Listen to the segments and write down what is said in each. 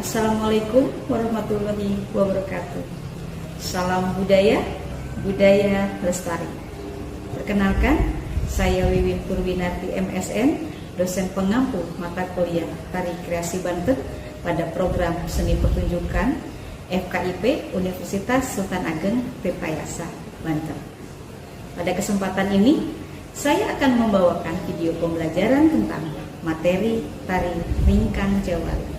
Assalamualaikum warahmatullahi wabarakatuh. Salam budaya, budaya lestari. Perkenalkan, saya Wiwin Purwinarti MSN, dosen pengampu mata kuliah Tari Kreasi Banten pada program Seni Pertunjukan FKIP Universitas Sultan Ageng Tirtayasa, Banten. Pada kesempatan ini, saya akan membawakan video pembelajaran tentang materi tari ringkang Jawari.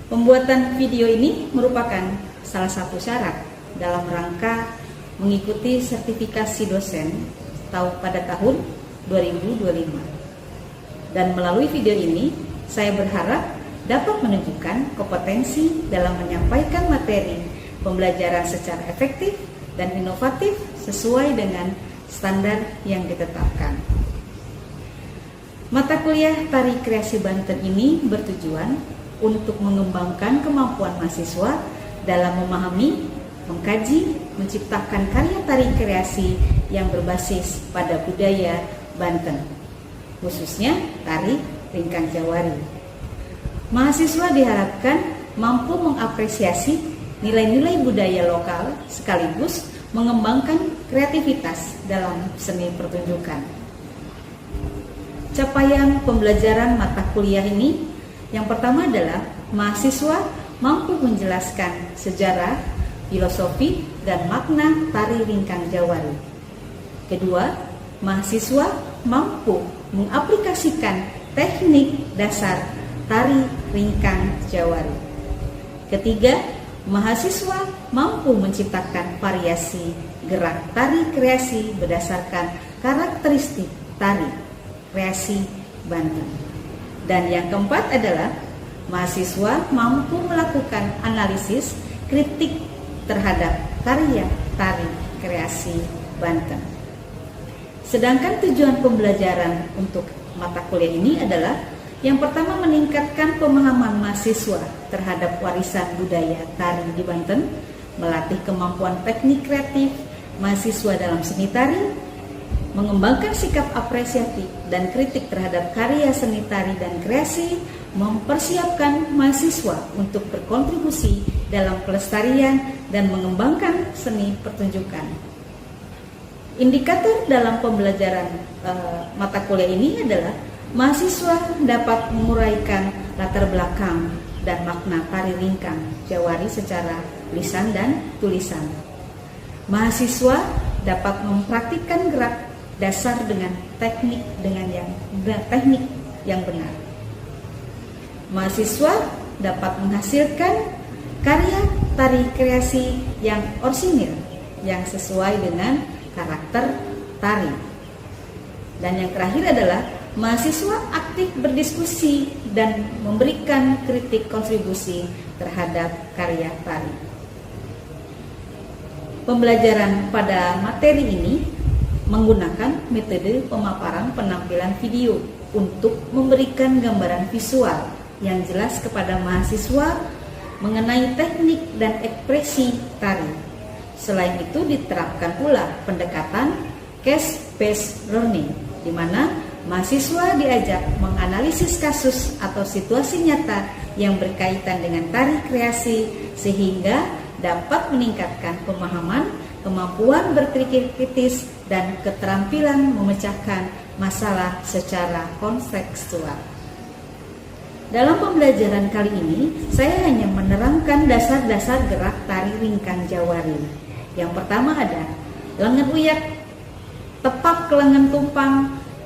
Pembuatan video ini merupakan salah satu syarat dalam rangka mengikuti sertifikasi dosen pada tahun 2025. Dan melalui video ini, saya berharap dapat menunjukkan kompetensi dalam menyampaikan materi pembelajaran secara efektif dan inovatif sesuai dengan standar yang ditetapkan. Mata kuliah Tari Kreasi Banten ini bertujuan untuk mengembangkan kemampuan mahasiswa dalam memahami, mengkaji, menciptakan karya tari kreasi yang berbasis pada budaya Banten, khususnya tari ringkang Jawari. Mahasiswa diharapkan mampu mengapresiasi nilai-nilai budaya lokal sekaligus mengembangkan kreativitas dalam seni pertunjukan. Capaian pembelajaran mata kuliah ini yang pertama adalah mahasiswa mampu menjelaskan sejarah, filosofi, dan makna tari ringkang Jawari. Kedua, mahasiswa mampu mengaplikasikan teknik dasar tari ringkang Jawari. Ketiga, mahasiswa mampu menciptakan variasi gerak tari kreasi berdasarkan karakteristik tari kreasi Banten. Dan yang keempat adalah mahasiswa mampu melakukan analisis kritik terhadap karya tari kreasi Banten. Sedangkan tujuan pembelajaran untuk mata kuliah ini adalah yang pertama meningkatkan pemahaman mahasiswa terhadap warisan budaya tari di Banten, melatih kemampuan teknik kreatif mahasiswa dalam seni tari, mengembangkan sikap apresiatif dan kritik terhadap karya seni tari dan kreasi, mempersiapkan mahasiswa untuk berkontribusi dalam pelestarian dan mengembangkan seni pertunjukan. Indikator dalam pembelajaran mata kuliah ini adalah mahasiswa dapat menguraikan latar belakang dan makna tari ringkang Jawari secara lisan dan tulisan. Mahasiswa dapat mempraktikkan gerak dasar dengan teknik yang benar. Mahasiswa dapat menghasilkan karya tari kreasi yang orsinil yang sesuai dengan karakter tari. Dan yang terakhir adalah mahasiswa aktif berdiskusi dan memberikan kritik kontribusi terhadap karya tari. Pembelajaran pada materi ini menggunakan metode pemaparan penampilan video untuk memberikan gambaran visual yang jelas kepada mahasiswa mengenai teknik dan ekspresi tari. Selain itu diterapkan pula pendekatan case-based learning, di mana mahasiswa diajak menganalisis kasus atau situasi nyata yang berkaitan dengan tari kreasi sehingga dapat meningkatkan pemahaman, kemampuan berpikir kritis, dan keterampilan memecahkan masalah secara kontekstual. Dalam pembelajaran kali ini, saya hanya menerangkan dasar-dasar gerak tari ringkang Jawari. Yang pertama ada lengan uyak, tepak ke lengan tumpang,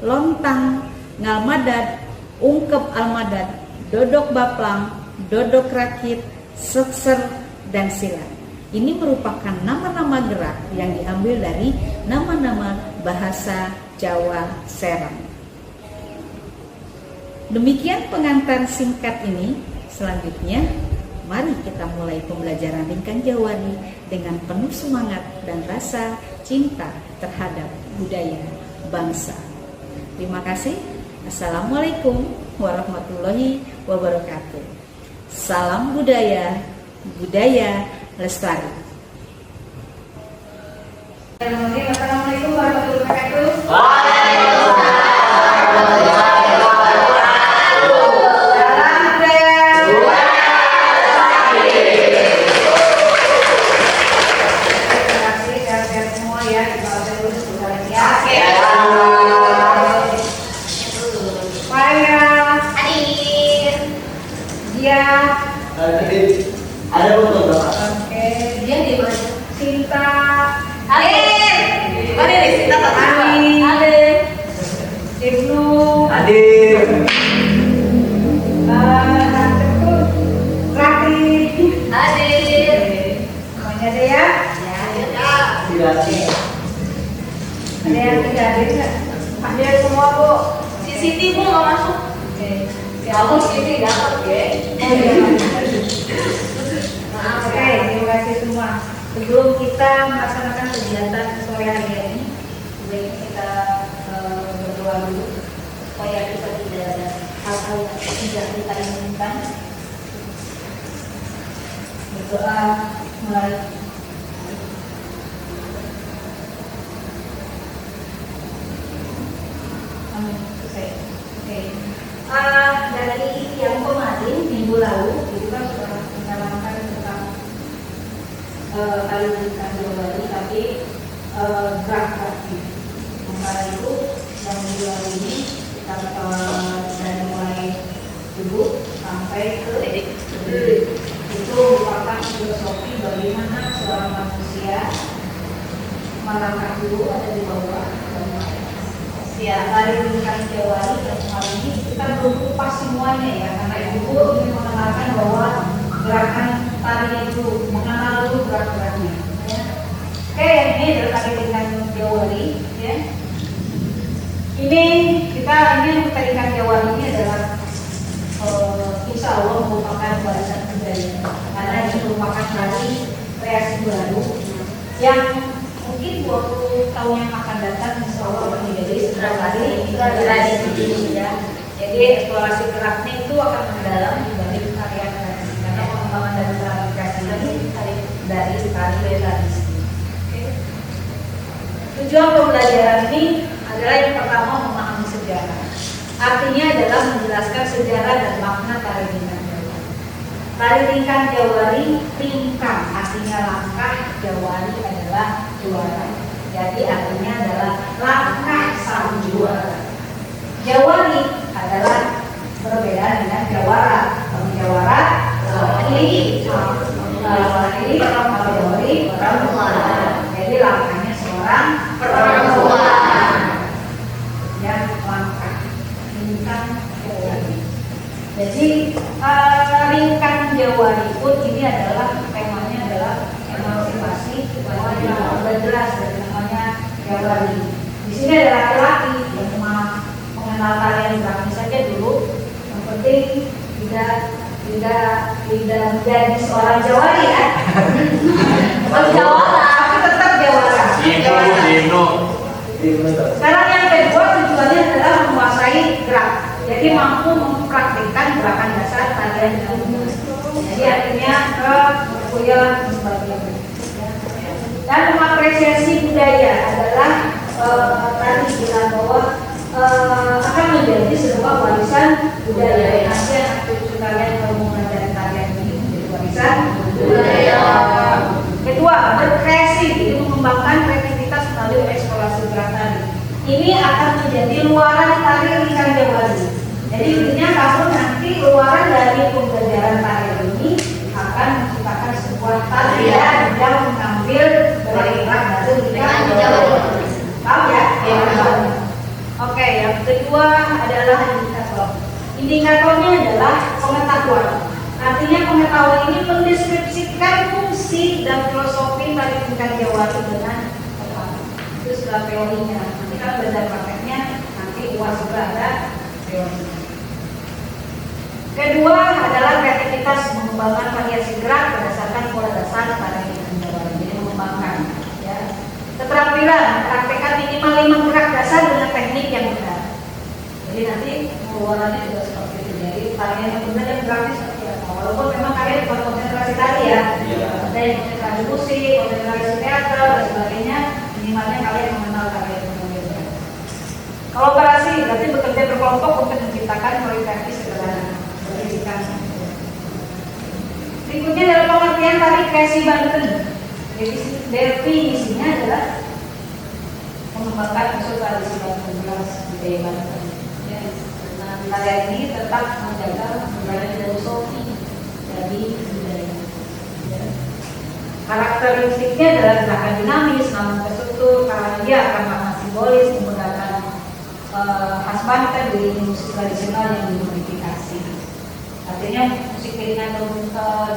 lontang, ngalmadad, ungkep almadad, dodok baplang, dodok rakit, sekser, dan silat. Ini merupakan nama-nama gerak yang diambil dari nama-nama bahasa Jawa Serang. Demikian pengantar singkat ini. Selanjutnya, mari kita mulai pembelajaran ringkang Jawari dengan penuh semangat dan rasa cinta terhadap budaya bangsa. Terima kasih. Assalamualaikum warahmatullahi wabarakatuh. Salam budaya, budaya lestari. Assalamualaikum warahmatullahi wabarakatuh. Waalaikumsalam warahmatullahi wabarakatuh. Salam budaya, Manusia. Ada foto Bapak. Oke, dia di mana? Sinta. Ada di Sinta Ani. Ada. Ibnu. Hadir. Rati. Hadir. Semuanya ada ya? Tidak. Ada yang tidak hadir nggak? Hadir semua Bu. Si Siti Bu nggak masuk. Oke. Kamu Siti dapat ya. Oh iya. Oke, terima kasih semua. Sebelum kita melaksanakan kegiatan sore hari ini, sebaiknya kita berdoa dulu supaya kita tidak ada hal-hal yang tidak kita inginkan. Berdoa mulai. Amin. Selesai. Oke. Dari yang kemarin minggu lalu itu kan sudah menerangkan tentang kali berikan Januari, tapi gerak-geraknya. Sementara itu yang minggu lalu ini kita dari mulai duduk sampai ke itu merupakan filosofi bagaimana seorang manusia melangkah dulu ada di bawah. Ya, dari lingkaran Jawari yang kemarin ini kita belum kupas semuanya ya, karena Ibu ingin mengenalkan bahwa gerakan tari itu mengenal dulu gerak-geraknya. Ya. Oke, yang ini adalah tari lingkaran Jawari. Ya. Ini tarikan Jawari ini adalah insya Allah merupakan warisan budaya, karena ini merupakan tari kreasi baru yang mungkin 20 tahun yang akan datang insya Allah akan menjadi tradisi ya. Jadi eksplorasi geraknya itu akan mendalam dibanding tarian tradisi, karena pengembangan dari tari kreasi ini dari tari tradisi. Tujuan pembelajaran ini adalah yang pertama memahami sejarah. Artinya adalah menjelaskan sejarah dan makna tari lingkang Jawari. Tari lingkang Jawari, lingkang artinya langkah, Jawari adalah juara. Jadi artinya adalah langkah sang juara. Jawari adalah berbeda dengan jawara. Kalau jawara, Jawari perempuan. Jadi langkahnya seorang perempuan yang langkah lingkang Jawari. Jadi lingkang Jawari pun ini adalah temanya adalah emansipasi, bahwa yang sudah jelas dari namanya Jawari. Di sini ada laki-laki yang cuma mengenal tarian geraknya saja dulu. Yang penting tidak menjadi seorang Jawari ya. Jawara, tapi tetap Jawara. Sekarang yang kedua tujuannya adalah menguasai gerak. Jadi mampu mempraktikkan gerakan dasar tarian Jawari. Jadi artinya kemudian sebagainya. Dan mengapresiasi budaya adalah tadi bilang bahwa akan menjadi sebuah warisan budaya. Nanti anak cucu kalian kalau mau mengajari tarian ini menjadi warisan budaya. Kedua, berkreasi, itu mengembangkan kreativitas melalui eksplorasi gerak tari. Ini akan menjadi luaran tari lingkang Jawari. Jadi intinya kamu nanti luaran dari pembelajaran tari ini akan menciptakan sebuah tarian yang mengambil gerak dari lingkang Jawari. Paham ya? Oke, yang kedua adalah indikator. Indikatornya adalah pengetahuan. Artinya pengetahuan ini mendeskripsikan fungsi dan filosofi tari lingkang Jawari dengan tepat. Itu sudah teorinya. Nanti kalau belajar prakteknya, nanti UAS juga ada teorinya. Kedua adalah kreativitas, mengembangkan variasi gerak berdasarkan pola dasar tari lingkang Jawari. Jadi mengembangkan. Ya. Keterampilan, praktekkan minimal 5 gerak dasar dengan teknik yang benar. Jadi nanti pengeluarannya juga seperti itu. Jadi tarian yang benar dan geraknya seperti apa. Walaupun memang kalian bukan konsentrasi tari ya, ada yang konsentrasi musik, konsentrasi teater dan sebagainya. Minimalnya kalian mengenal tarian yang benar. Kolaborasi berarti bekerja berkelompok untuk menciptakan koreografi sederhana. Berikutnya dalam pengertian tari kreasi Banten. Definisinya adalah mengembangkan unsur tradisi Banten, budaya Banten. Ya, nah, tarian ini tetap menjaga budaya filosofi Karakteristiknya adalah gerakan dinamis, namun terstruktur, karena dia akan makna simbolis menggunakan khas kan dari musik tradisional yang dimodifikasi. Artinya musik dengan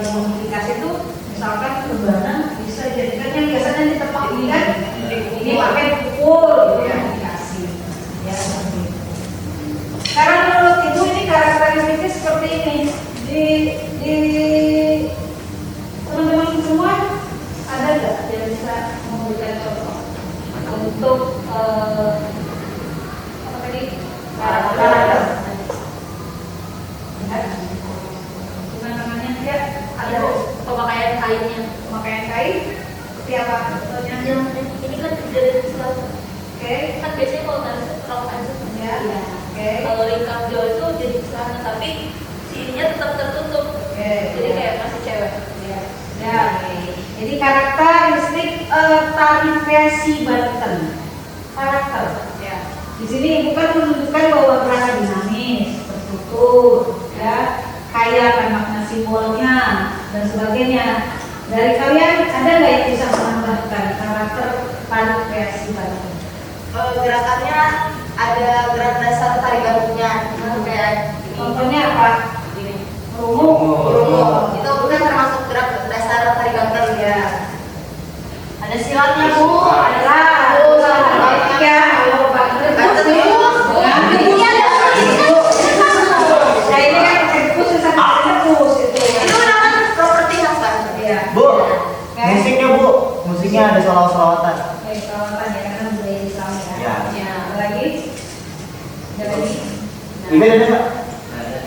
dimodifikasi itu misalkan rebana bisa jadikan yang biasanya di tempat ini kan ini pakai pukul dimodifikasi ya seperti itu. Karena menurut ibu ini karakteristiknya seperti ini di teman-teman semua ada nggak yang bisa memberikan contoh untuk apa tadi karakter bukan namanya dia ada pemakaian kainnya. pemakaian kain seperti apa contohnya? Ini kan dari Islam. Oke. Kan biasanya kalau taruh Ya. Oke. kalau lingkar jauh itu jadi celana tapi sininya tetap tertutup. Oke. Jadi kayak masih cewek. Ya. Ya. Jadi karakteristik tari versi Banten. Karakter. Ya. Di sini ibu kan menunjukkan bahwa gerakan dinamis, tertutur, ya, kaya akan makna simbolnya dan sebagainya. Dari kalian ada nggak yang bisa menambahkan karakter tari versi Banten? Gerakannya ada gerak dasar tari gabungnya kayak gini. Contohnya apa? Gini. Merungu. Itu bukan termasuk gerak dasar tari Banten ya. Ada silatnya bu, Adalah ya, kalau Banten Banten itu itu. Nah ini kan eksekusi sama eksekusi itu. Itu namanya properti khas Banten. Iya. Bu, musiknya Bu, musiknya ada solawat-solawatan. Oke, perawatan ya karena budaya Islam ya. Ya. Ya. Ada lagi? Ada lagi? Ibu ada nggak? Ada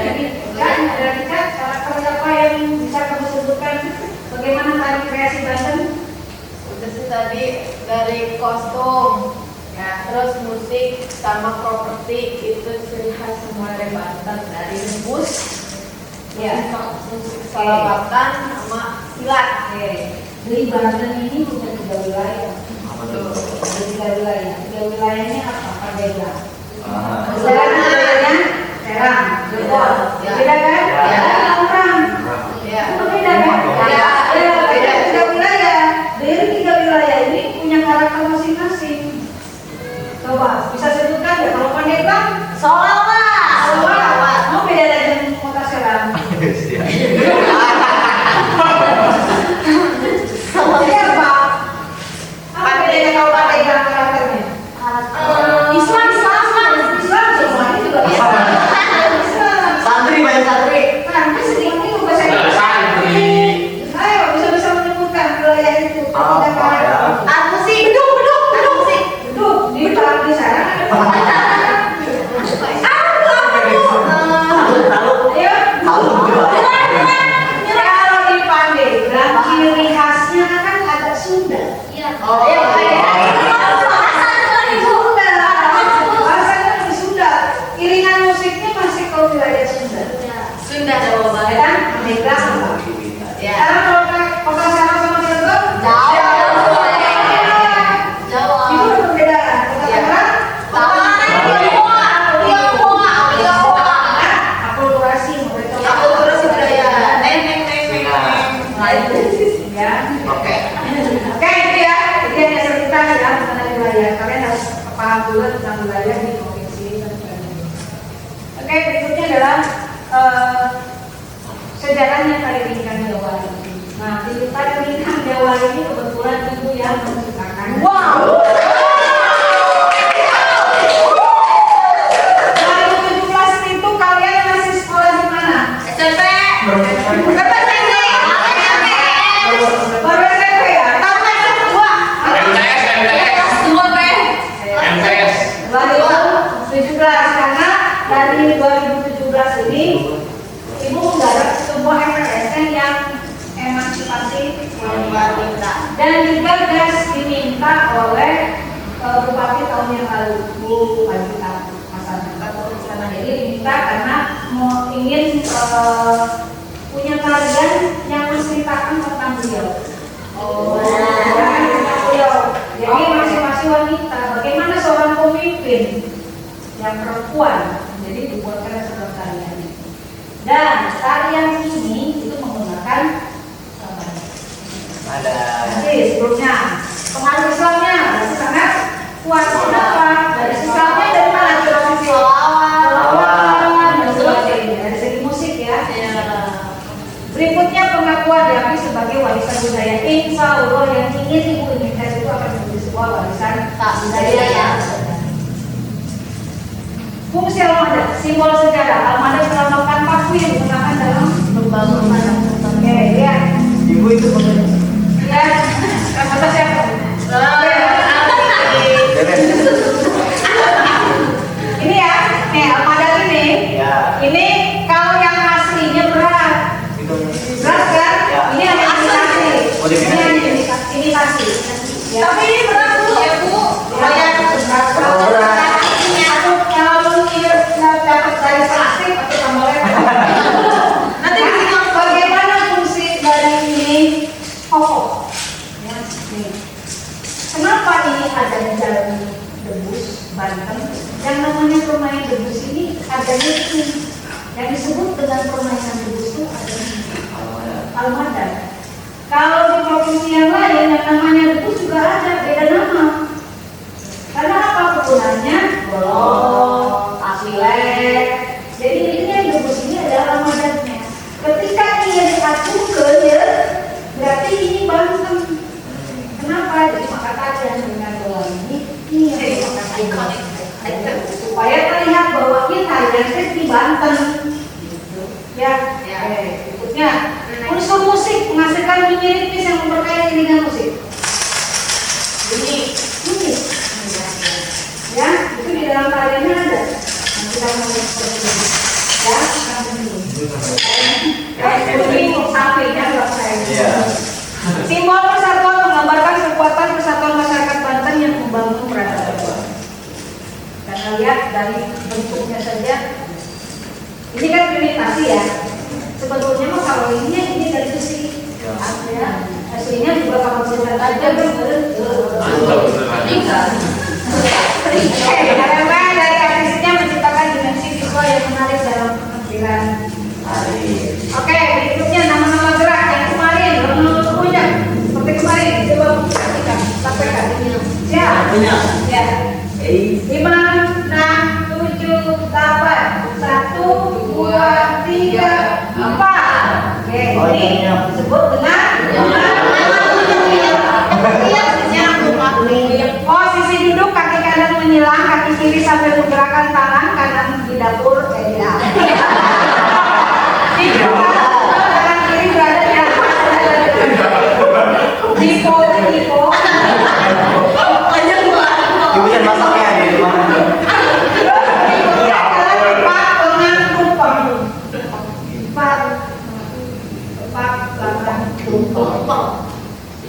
lagi? Kan ada lagi kan karakter apa yang bisa kamu sebutkan? Bagaimana tari kreasi Banten? Udah sih tadi dari kostum, ya, terus musik sama properti itu ciri khas semua dari Banten, dari rebus, Ya. musik salawatan sama silat. Oke. Di Banten ini punya 3 wilayah. Apa tuh? Ada 3 wilayah. 3 wilayahnya apa? Pandeglang. Ah. Sekarang wilayahnya Serang, Jepol. Ya. Beda kan? Ya. Orang. Ya. Itu beda kan? Ya. Beda 3 wilayah. Dari 3 wilayah ini punya karakter masing-masing. Coba bisa sebutkan ya kalau Pandeglang Solawat. mau beda dengan kota Serang. Siap. Jadi apa? Apa bedanya kalau Pandeglang karakternya? Islam. Islam semuanya juga Islam. Islam. Santri banyak santri. Kan sedikit itu bahasa Inggris. Ayo bisa menyebutkan wilayah itu. Apa ya? Art musik. Beduk musik. Duduk di dalam di sana. Ayo. Halo juga. Kalau di Pandeglang ciri khasnya kan agak Sunda. Iya. Oh, iya. Sunda. Bahasanya lebih Sunda. Iringan musiknya masih ke wilayah Sunda. Sunda Jawa Ya Barat. kan? Pandeglang. Ya. Sekarang kalau kota Serang sama Cirebon, Jawa. itu ada perbedaan. Kota Serang akulturasi mereka. Akulturasi budaya. Neng. Nah, itu ya. Oke. Oke itu ya. Jadi hanya sebutan ya mengenai wilayah. Kalian harus paham dulu tentang wilayah di provinsi dan sebagainya. Oke, berikutnya adalah sejarahnya tari ringkang Jawa ini. Nah, di tari ringkang Jawa ini kebetulan ibu yang menciptakan. Wow. 2017 itu kalian masih sekolah di mana? SMP. Baru SMP ya? Tahun kedua. Kelas 2 P. 2017 karena dari 2017 ini ibu menggarap sebuah MPSN yang emansipasi Wanita. dan juga gas diminta oleh Bupati tahun yang lalu Bu Wajita Masana. Jadi diminta karena mau ingin punya tarian yang menceritakan tentang beliau. Jadi masing-masing wanita, bagaimana seorang pemimpin yang perempuan, jadi dibuatkan sebuah tarian. Dan tarian ini itu menggunakan Ada. Jadi sebelumnya pengaruh Islamnya masih sangat kuat. Kenapa? Dari Islamnya dari mana? Tradisi Salawat dan sebagainya. Dari segi musik ya. Berikutnya pengakuan diakui sebagai warisan budaya. Insya Allah yang ingin ibu inginkan itu akan menjadi sebuah warisan budaya ya. Fungsi armada, simbol sejarah. Armada melambangkan takwin menggunakan dalam pembangunan. Oke, lihat. Ibu itu maksudnya. Ya, kata siapa? Ini ya, nih armada ini. Ya. Ini kalau yang aslinya berat. Itu. Berat kan? Ya. Ini yang imitasi. Oh, diminati. Ini yang imitasi. Ya. Tapi ini berat Bu. Ya Bu. Lumayan berat. Atau kalau ini dapat dari plastik atau tambah nanti bagaimana fungsi dari ini kokoh? Ya, nih. Kenapa ini ada di jalan Debus, Banten? Yang namanya permainan Debus ini adanya ini. Yang disebut dengan permainan Debus itu adanya Almada. Kalau di provinsi yang lain yang namanya Debus juga ada, beda nama. Karena apa kegunaannya? Bolong, asilek. Jadi ini yang Debus ini adalah Ramadannya. Ketika ia diacukan ya, berarti ini Banten. Kenapa? Jadi maka kajian dengan bola ini yang dimakan supaya terlihat bahwa kita yang di Banten. Ya. Berikutnya unsur musik menghasilkan bunyi ritmis yang memperkaya iringan musik. Bunyi. Ya, itu di dalam karyanya ada. Nanti kita mau seperti ini. Ya, akan bunyi sapinya nggak saya. Iya. Simbol persatuan menggambarkan kekuatan persatuan masyarakat Banten yang membangun peradaban. Karena lihat dari bentuknya saja, ini kan imitasi ya. Sebetulnya mah kalau ini dari besi. Ya. Aslinya juga kalau kita aja karena dari artisnya menciptakan dimensi visual yang menarik dalam penampilan. Oke, berikutnya nama-nama gerak yang kemarin punya seperti kemarin coba perhatikan sampaikan ini. Ya. Ya. 5, 6, 7, 8, 1, 2, 3, 4. Oke, ini disebut dengan posisi duduk, kaki kanan menyilang, kaki kiri sambil menggerakkan tangan kanan di dapur ya. Tangan kiri berada di atas tipo. Ibu yang masaknya di rumah.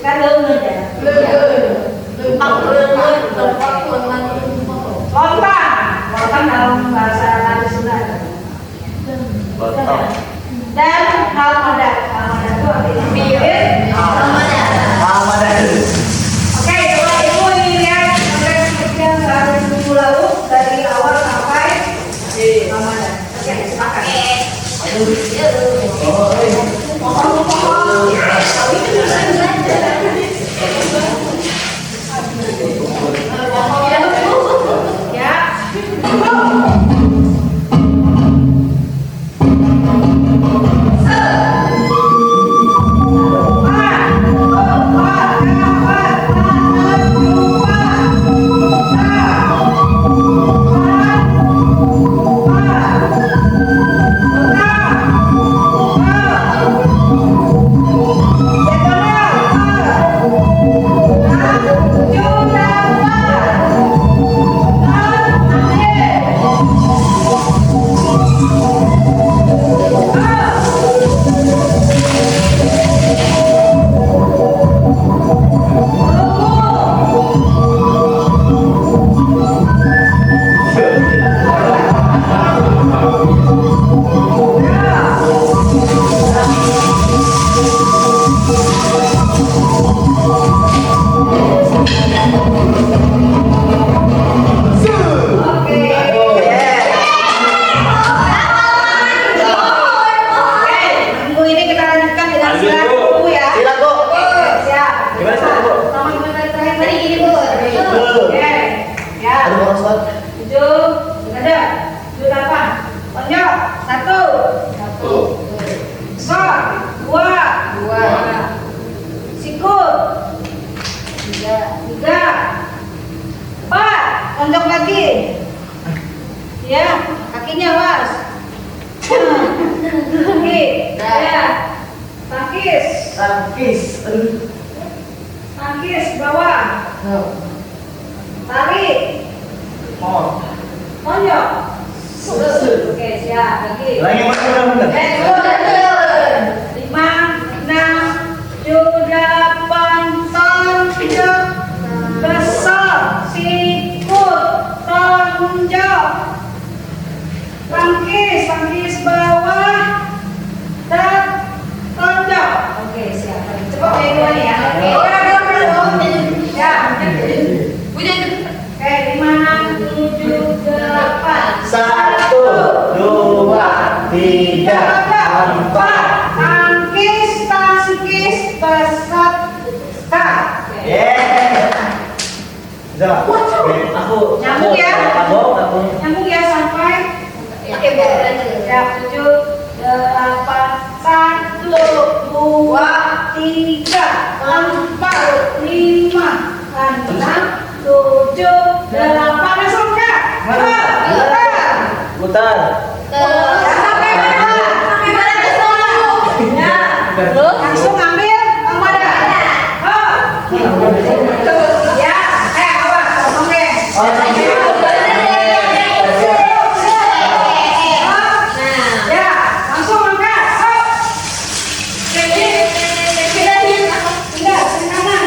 Kan leungeun ya. Lontang dalam bahasa tradisional. Dan almada itu artinya mirip Almada. Oke, coba ibu ini lihat yang dari minggu lalu dari awal sampai almada. Oke, silakan. Ya. kakinya was. Oke, ya. Tangkis. Tangkis bawah. Tarik. Tonjok. Oke, siap. Lagi. Lagi bener. 5, 6, 7, 8, tonjok. Besar, sikut, tonjok. Tangkis bawah. Dan tonjok. Oke, siap. Cepat yang dua nih ya. Oke. Ya. Oke, 5, 7, 8. 1, 2, 3, 4. Tangkis peserta. Aku Nyambung ya? aku. Nyambung ya sampai. Oke, Bu. Lanjut. Ya, 7, 8, 1, 2, 3, 4, 5, 6, 7, 8. Langsung Kak. Putar. Sampai mana? Sampai mana ke sana? Ya. Langsung ambil Amada. Ya, awas, oke. Ya, langsung angkat. Kanan.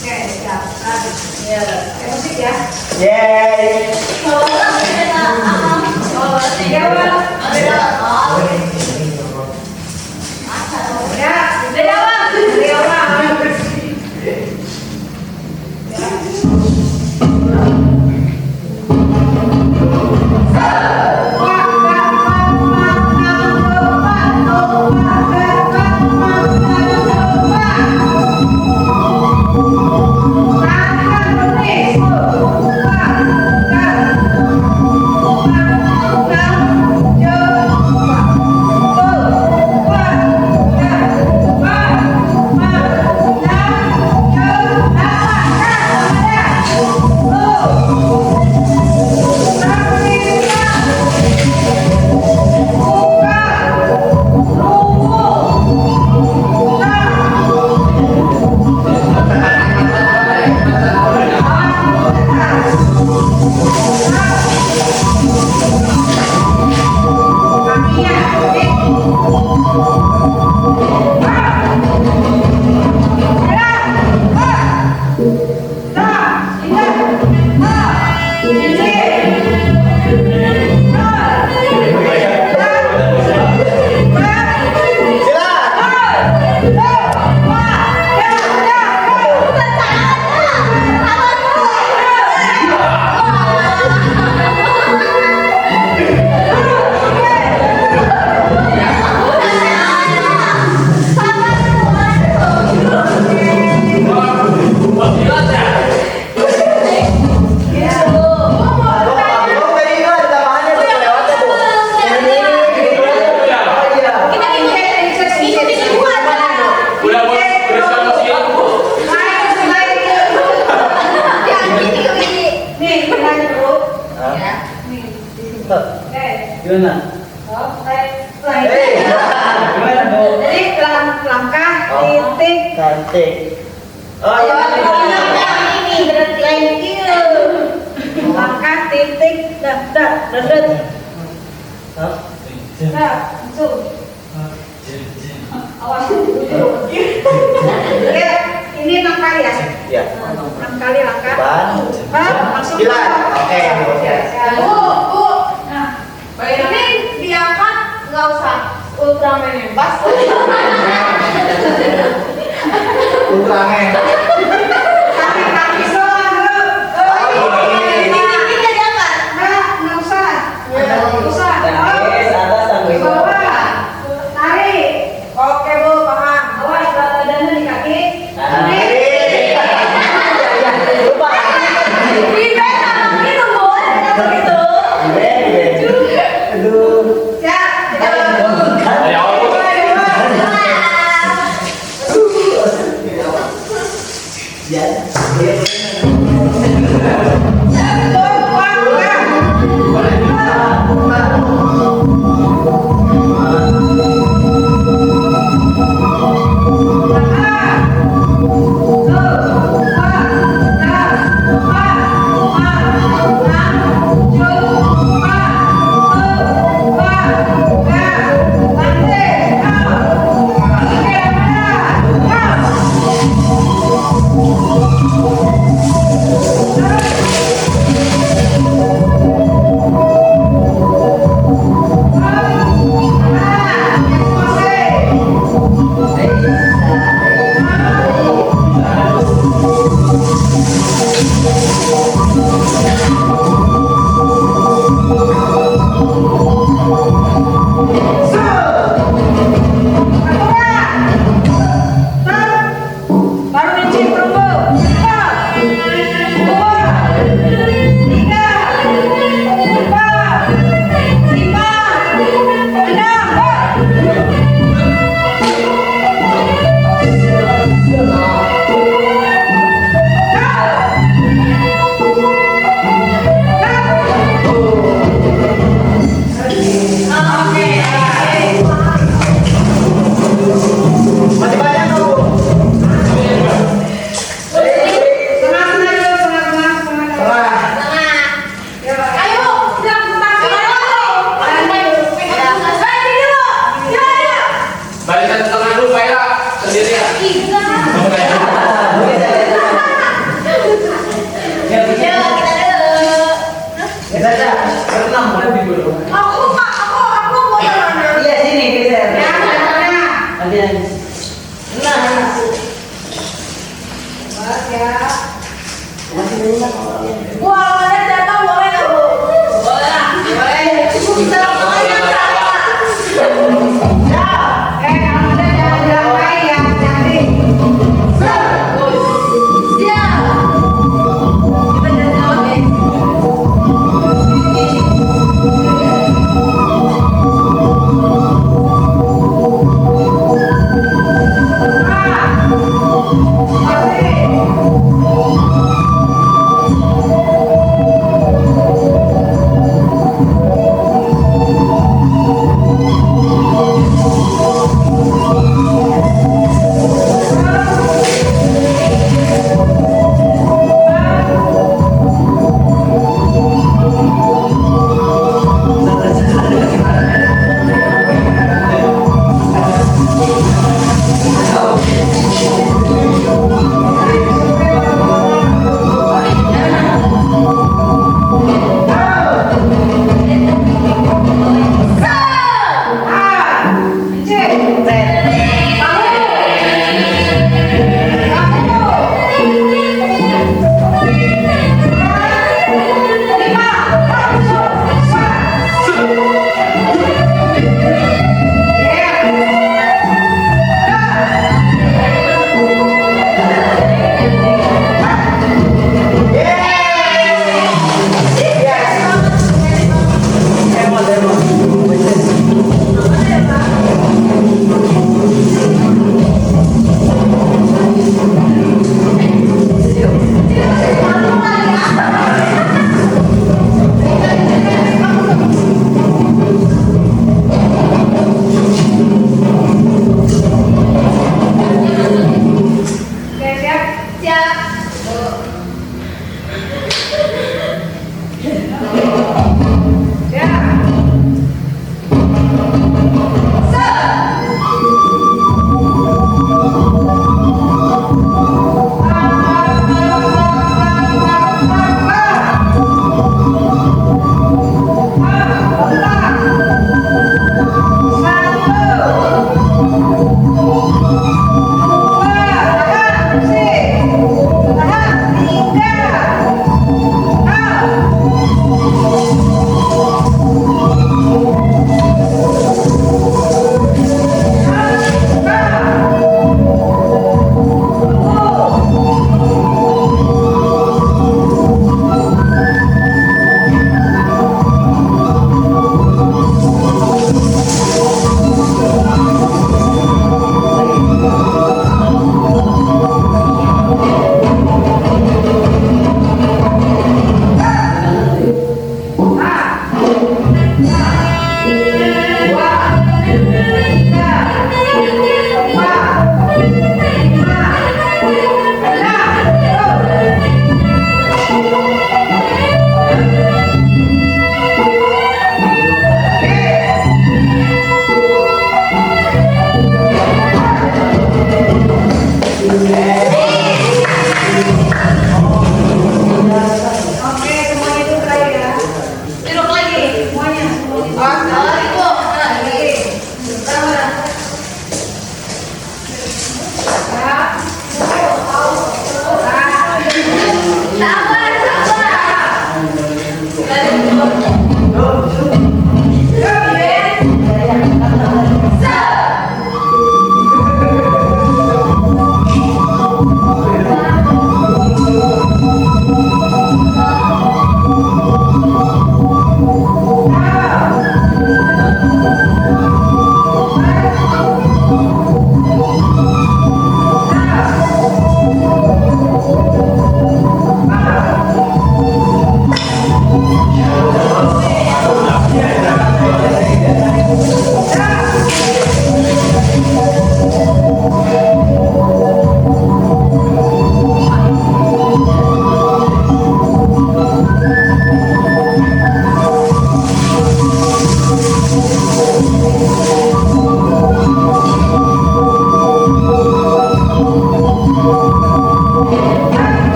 Oke, siap. Musik ya. Yeay. Gimana? Gimana dong? Jadi langkah, titik. Cantik. Oh iya. Ini berarti thank you. Langkah, titik, dadat. Hah? Nah, langsung. Awas dulu. Ya, ini 6 kali ya? Iya. 6 kali langkah. Ban. Langsung. 9. Oke, oke. Bu, Nah, ini diangkat nggak usah Ultraman yang pas. Ultraman. kaki doang dulu. Ini jadi apa? Nah, nggak usah. Nggak usah. Tangkis atas, tangkis bawah. Bawah. Tarik. Oke, Bu, paham. Awas berat badannya di kaki. Tarik. Lupa. Ribet sama gitu, Bu. Gitu. Aduh. Siap.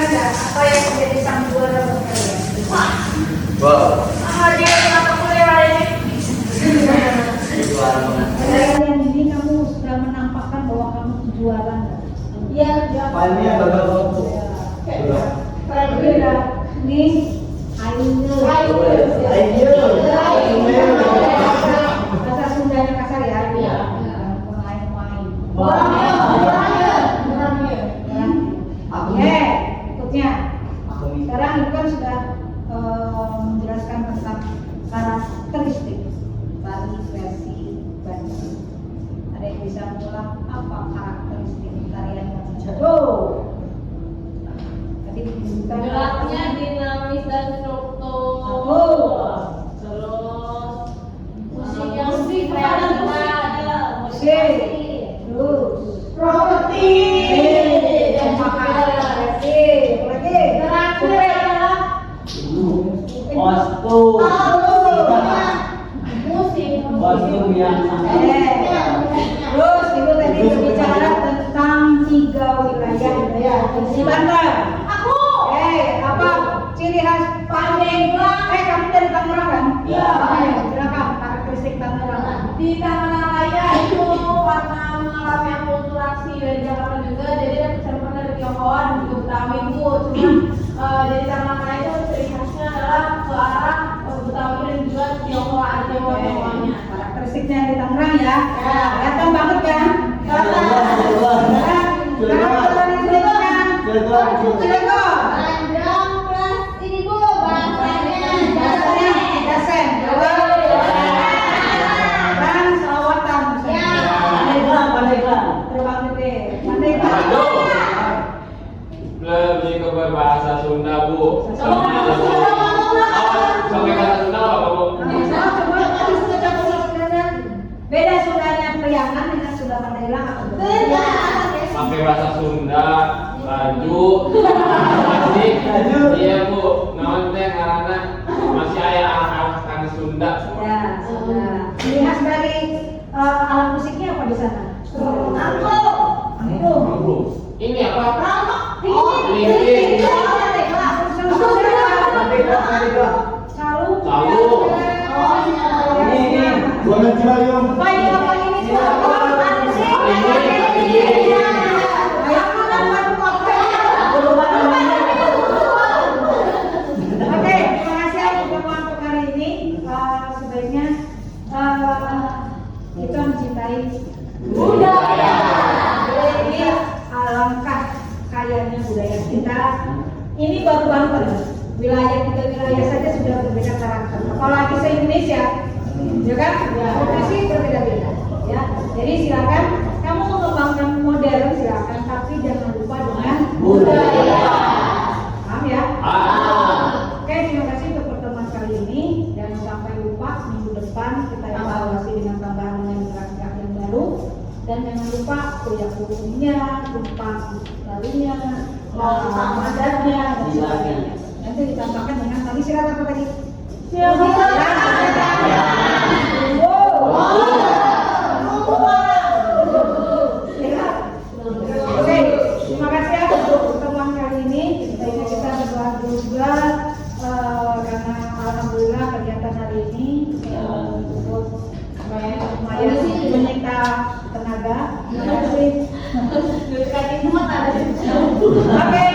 nggak apa yang menjadi sang juara buat kalian? Wow. Dia kenapa kuliah hari ini? Juara banget. Kalian ini kamu sudah menampakkan bahwa kamu juara. Iya, Filenya gagal banget bu. Nih, ayo. Bahasa Sundanya kasar ya. Iya. Main-main. Oke, berikutnya. Sekarang ibu kan sudah menjelaskan tentang karakteristik dari versi Bandung. Ada yang bisa mengulang apa karakteristik tarian Bandung? Tadi disebutkan Geraknya dinamis dan struktur. Terus musik yang kreatif. musik, terus properti, dan makanan, lagi. Terakhir adalah Kostum. Musik. Kostum yang Terus ibu tadi berbicara tentang 3 wilayah ya di Banten. Apa ciri khas Pandeglang? Kamu dari Tangerang kan? Iya. Silakan karakteristik Tangerang. Di Tangerang Raya itu karena mengalami akulturasi dari Jakarta juga, jadi ada campuran dari Tionghoa dan juga Betawi itu. Cuman jadi Tangerang Raya itu ciri khasnya adalah ke arah Betawi dan juga Tionghoa, ada Tionghoa-Tionghoanya. Karakteristiknya di Tangerang ya. Kelihatan banget kan? Cilegon. Dasen. Dan Salawatan. Terbang gede. Lebih ke berbahasa Sunda bu. Sampai bahasa Sunda apa bu? Beda Sundanya Priangan dengan Sunda Pandeglang apa beda? Pakai bahasa Sunda, baju, masih, iya bu. Naon teh karena masih ada anak-anak tani Sunda. Ya, Sunda. Ciri khas dari alat musiknya apa di sana? Angklung. Ini apa? Lingking. Salu. Bukan Cilayung. Baik, apa ini Oke, terima kasih untuk untuk hari ini. Sebaiknya kita mencintai budaya. Ini alangkah kayanya budaya kita. Ini baru Banten. Wilayah 3 wilayah saja sudah berbeda karakter. Apalagi se-Indonesia. Ya kan? Profesi berbeda-beda. Ya. Jadi silakan kamu mengembangkan modern silakan, tapi jangan lupa dengan budaya. Paham ya? Oke, terima kasih untuk pertemuan kali ini. Jangan sampai lupa minggu depan kita evaluasi dengan tambahan dengan gerak-gerak yang baru. Dan jangan lupa kuliah hukumnya, tumpang lalunya, ramadannya, dan sebagainya. Nanti ditambahkan dengan tadi syarat apa tadi? Oke, terima kasih ya untuk pertemuan kali ini. Sebaiknya kita berdoa dulu juga karena alhamdulillah kegiatan hari ini lumayan menyita tenaga. Terima kasih. Oke.